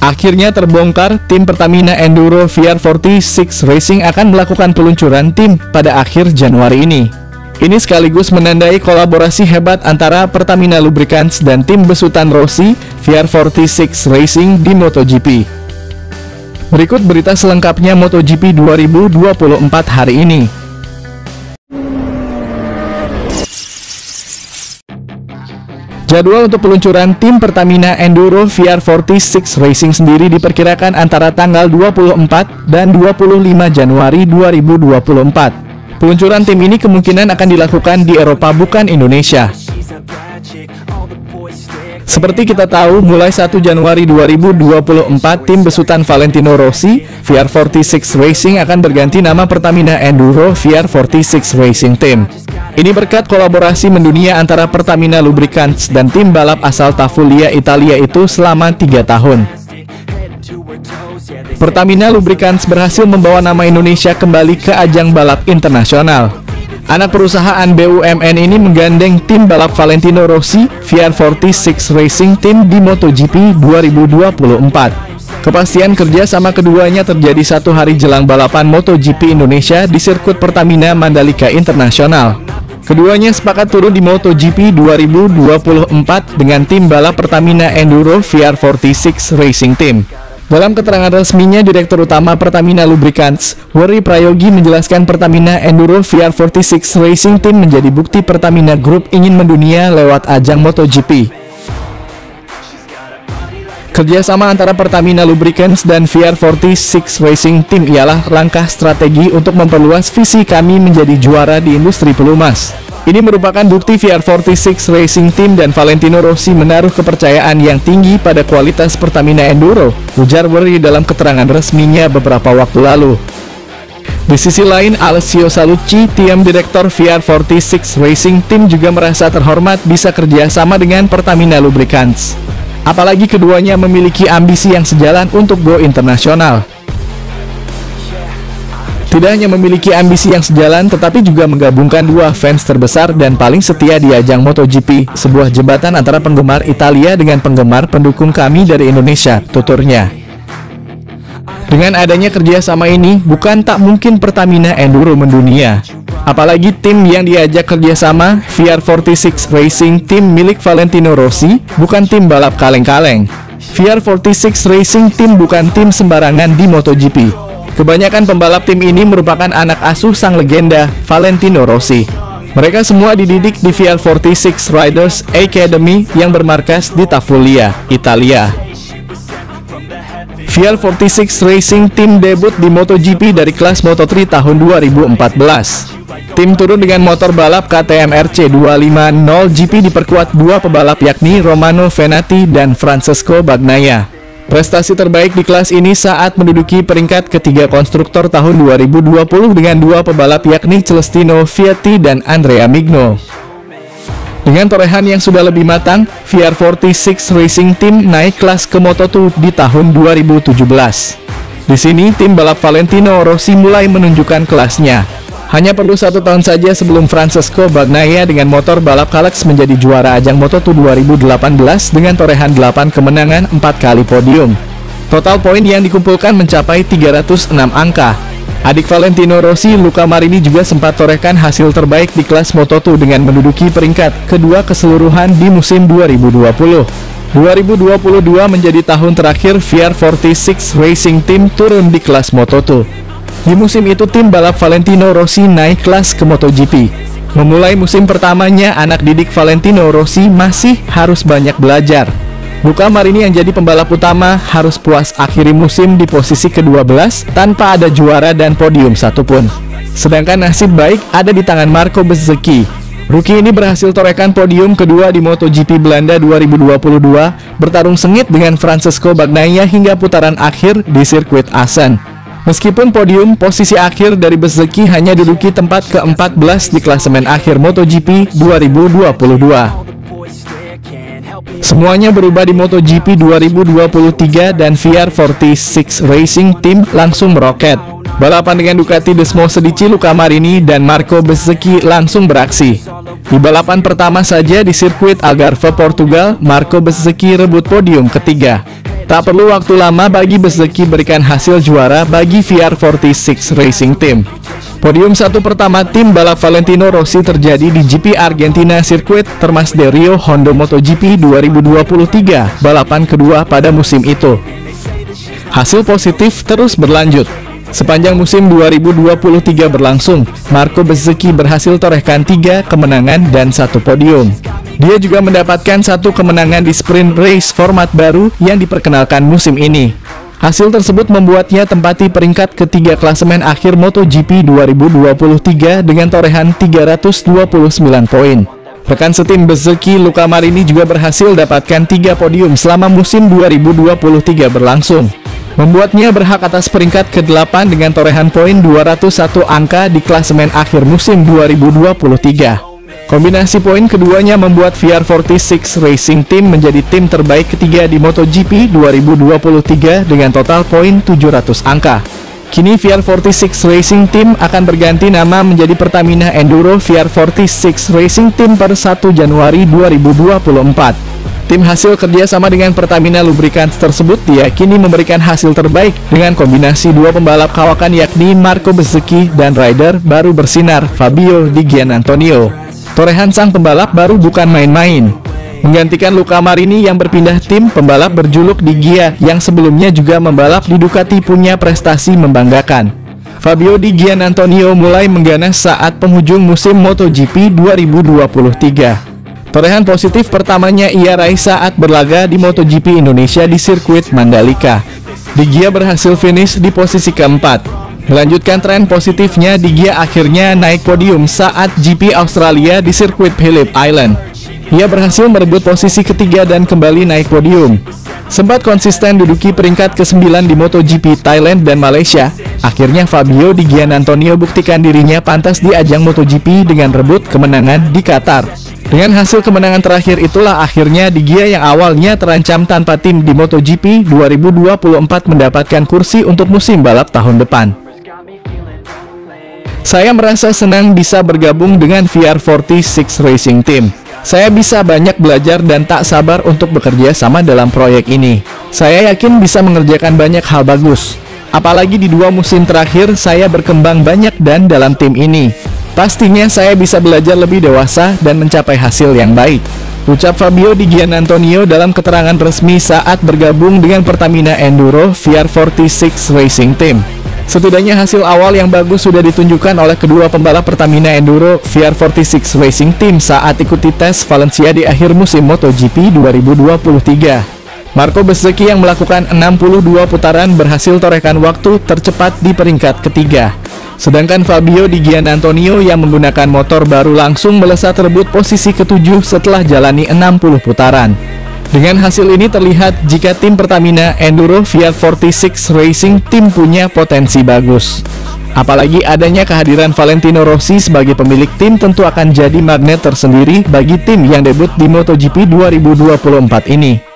Akhirnya terbongkar, tim Pertamina Enduro VR46 Racing akan melakukan peluncuran tim pada akhir Januari ini. Ini sekaligus menandai kolaborasi hebat antara Pertamina Lubricants dan tim besutan Rossi VR46 Racing di MotoGP. Berikut berita selengkapnya MotoGP 2024 hari ini. Jadwal untuk peluncuran tim Pertamina Enduro VR46 Racing sendiri diperkirakan antara tanggal 24 dan 25 Januari 2024. Peluncuran tim ini kemungkinan akan dilakukan di Eropa bukan Indonesia. Seperti kita tahu, mulai 1 Januari 2024, tim besutan Valentino Rossi, VR46 Racing akan berganti nama Pertamina Enduro VR46 Racing Team. Ini berkat kolaborasi mendunia antara Pertamina Lubricants dan tim balap asal Tafulia, Italia itu selama 3 tahun. Pertamina Lubricants berhasil membawa nama Indonesia kembali ke ajang balap internasional. Anak perusahaan BUMN ini menggandeng tim balap Valentino Rossi VR46 Racing Team di MotoGP 2024. Kepastian kerja sama keduanya terjadi 1 hari jelang balapan MotoGP Indonesia di sirkuit Pertamina Mandalika Internasional. Keduanya sepakat turun di MotoGP 2024 dengan tim balap Pertamina Enduro VR46 Racing Team. Dalam keterangan resminya, Direktur Utama Pertamina Lubricants, Weri Prayogi menjelaskan Pertamina Enduro VR46 Racing Team menjadi bukti Pertamina Group ingin mendunia lewat ajang MotoGP. Kerjasama antara Pertamina Lubricants dan VR46 Racing Team ialah langkah strategi untuk memperluas visi kami menjadi juara di industri pelumas. Ini merupakan bukti VR46 Racing Team dan Valentino Rossi menaruh kepercayaan yang tinggi pada kualitas Pertamina Enduro, ujar Weri dalam keterangan resminya beberapa waktu lalu. Di sisi lain, Alessio Salucci, tim direktur VR46 Racing Team juga merasa terhormat bisa kerjasama dengan Pertamina Lubricants. Apalagi keduanya memiliki ambisi yang sejalan untuk go internasional. Tidak hanya memiliki ambisi yang sejalan, tetapi juga menggabungkan dua fans terbesar dan paling setia di ajang MotoGP, sebuah jembatan antara penggemar Italia dengan penggemar pendukung kami dari Indonesia, tuturnya. Dengan adanya kerjasama ini, bukan tak mungkin Pertamina Enduro mendunia. Apalagi tim yang diajak kerjasama, VR46 Racing Team milik Valentino Rossi, bukan tim balap kaleng-kaleng. VR46 Racing Team bukan tim sembarangan di MotoGP. Kebanyakan pembalap tim ini merupakan anak asuh sang legenda, Valentino Rossi. Mereka semua dididik di VR46 Riders Academy yang bermarkas di Tafulia, Italia. VR46 Racing Team debut di MotoGP dari kelas Moto3 tahun 2014. Tim turun dengan motor balap KTM RC 250 GP diperkuat dua pebalap yakni Romano Fenati dan Francesco Bagnaia. Prestasi terbaik di kelas ini saat menduduki peringkat ketiga konstruktor tahun 2020 dengan dua pebalap yakni Celestino Vietti dan Andrea Migno. Dengan torehan yang sudah lebih matang, VR46 Racing Team naik kelas ke Moto2 di tahun 2017. Di sini, tim balap Valentino Rossi mulai menunjukkan kelasnya. Hanya perlu 1 tahun saja sebelum Francesco Bagnaia dengan motor balap Kalex menjadi juara ajang Moto2 2018 dengan torehan 8 kemenangan 4 kali podium. Total poin yang dikumpulkan mencapai 306 angka. Adik Valentino Rossi, Luca Marini juga sempat torehkan hasil terbaik di kelas Moto2 dengan menduduki peringkat kedua keseluruhan di musim 2020. 2022 menjadi tahun terakhir VR46 Racing Team turun di kelas Moto2. Di musim itu tim balap Valentino Rossi naik kelas ke MotoGP. Memulai musim pertamanya, anak didik Valentino Rossi masih harus banyak belajar. Luca Marini yang jadi pembalap utama harus puas akhiri musim di posisi ke-12 tanpa ada juara dan podium satupun. Sedangkan nasib baik ada di tangan Marco Bezzecchi. Rookie ini berhasil torehkan podium kedua di MotoGP Belanda 2022, bertarung sengit dengan Francesco Bagnaia hingga putaran akhir di sirkuit Assen. Meskipun podium, posisi akhir dari Bezzecchi hanya duduki tempat ke-14 di klasemen akhir MotoGP 2022. Semuanya berubah di MotoGP 2023 dan VR46 Racing Team langsung meroket. Balapan dengan Ducati Desmo Sedici, Luca Marini, dan Marco Bezzecchi langsung beraksi. Di balapan pertama saja di sirkuit Algarve, Portugal, Marco Bezzecchi rebut podium ketiga. Tak perlu waktu lama bagi Bezzecchi berikan hasil juara bagi VR46 Racing Team. Podium satu pertama tim balap Valentino Rossi terjadi di GP Argentina Circuit Termas de Rio Hondo MotoGP 2023, balapan kedua pada musim itu. Hasil positif terus berlanjut. Sepanjang musim 2023 berlangsung, Marco Bezzecchi berhasil torehkan 3 kemenangan dan 1 podium. Dia juga mendapatkan 1 kemenangan di sprint race format baru yang diperkenalkan musim ini. Hasil tersebut membuatnya tempati peringkat ketiga klasemen akhir MotoGP 2023 dengan torehan 329 poin. Rekan setim Bezzecchi, Luca Marini, juga berhasil dapatkan 3 podium selama musim 2023 berlangsung, membuatnya berhak atas peringkat ke-8 dengan torehan poin 201 angka di klasemen akhir musim 2023. Kombinasi poin keduanya membuat VR46 Racing Team menjadi tim terbaik ketiga di MotoGP 2023 dengan total poin 700 angka. Kini VR46 Racing Team akan berganti nama menjadi Pertamina Enduro VR46 Racing Team per 1 Januari 2024. Tim hasil kerjasama dengan Pertamina Lubricants tersebut diyakini memberikan hasil terbaik dengan kombinasi 2 pembalap kawakan yakni Marco Bezzecchi dan rider baru bersinar Fabio Di Giannantonio. Torehan sang pembalap baru bukan main-main. Menggantikan Luca Marini yang berpindah tim, pembalap berjuluk Di Gia yang sebelumnya juga membalap di Ducati punya prestasi membanggakan. Fabio Di Giannantonio mulai mengganas saat penghujung musim MotoGP 2023. Torehan positif pertamanya ia raih saat berlaga di MotoGP Indonesia di sirkuit Mandalika. Di Gia berhasil finish di posisi keempat. Melanjutkan tren positifnya, Di Gia akhirnya naik podium saat GP Australia di sirkuit Phillip Island. Ia berhasil merebut posisi ketiga dan kembali naik podium. Sempat konsisten duduki peringkat ke-9 di MotoGP Thailand dan Malaysia. Akhirnya Fabio Di Giannantonio buktikan dirinya pantas di ajang MotoGP dengan rebut kemenangan di Qatar. Dengan hasil kemenangan terakhir itulah akhirnya Di Gia yang awalnya terancam tanpa tim di MotoGP 2024 mendapatkan kursi untuk musim balap tahun depan. Saya merasa senang bisa bergabung dengan VR46 Racing Team. Saya bisa banyak belajar dan tak sabar untuk bekerja sama dalam proyek ini. Saya yakin bisa mengerjakan banyak hal bagus. Apalagi di 2 musim terakhir saya berkembang banyak dan dalam tim ini. Pastinya saya bisa belajar lebih dewasa dan mencapai hasil yang baik, ucap Fabio Di Giannantonio dalam keterangan resmi saat bergabung dengan Pertamina Enduro VR46 Racing Team. Setidaknya hasil awal yang bagus sudah ditunjukkan oleh kedua pembalap Pertamina Enduro VR46 Racing Team saat ikuti tes Valencia di akhir musim MotoGP 2023. Marco Bezzecchi yang melakukan 62 putaran berhasil torehkan waktu tercepat di peringkat ketiga. Sedangkan Fabio Di Giannantonio yang menggunakan motor baru langsung melesat rebut posisi ke-7 setelah jalani 60 putaran. Dengan hasil ini terlihat jika tim Pertamina Enduro VR46 Racing Team punya potensi bagus. Apalagi adanya kehadiran Valentino Rossi sebagai pemilik tim tentu akan jadi magnet tersendiri bagi tim yang debut di MotoGP 2024 ini.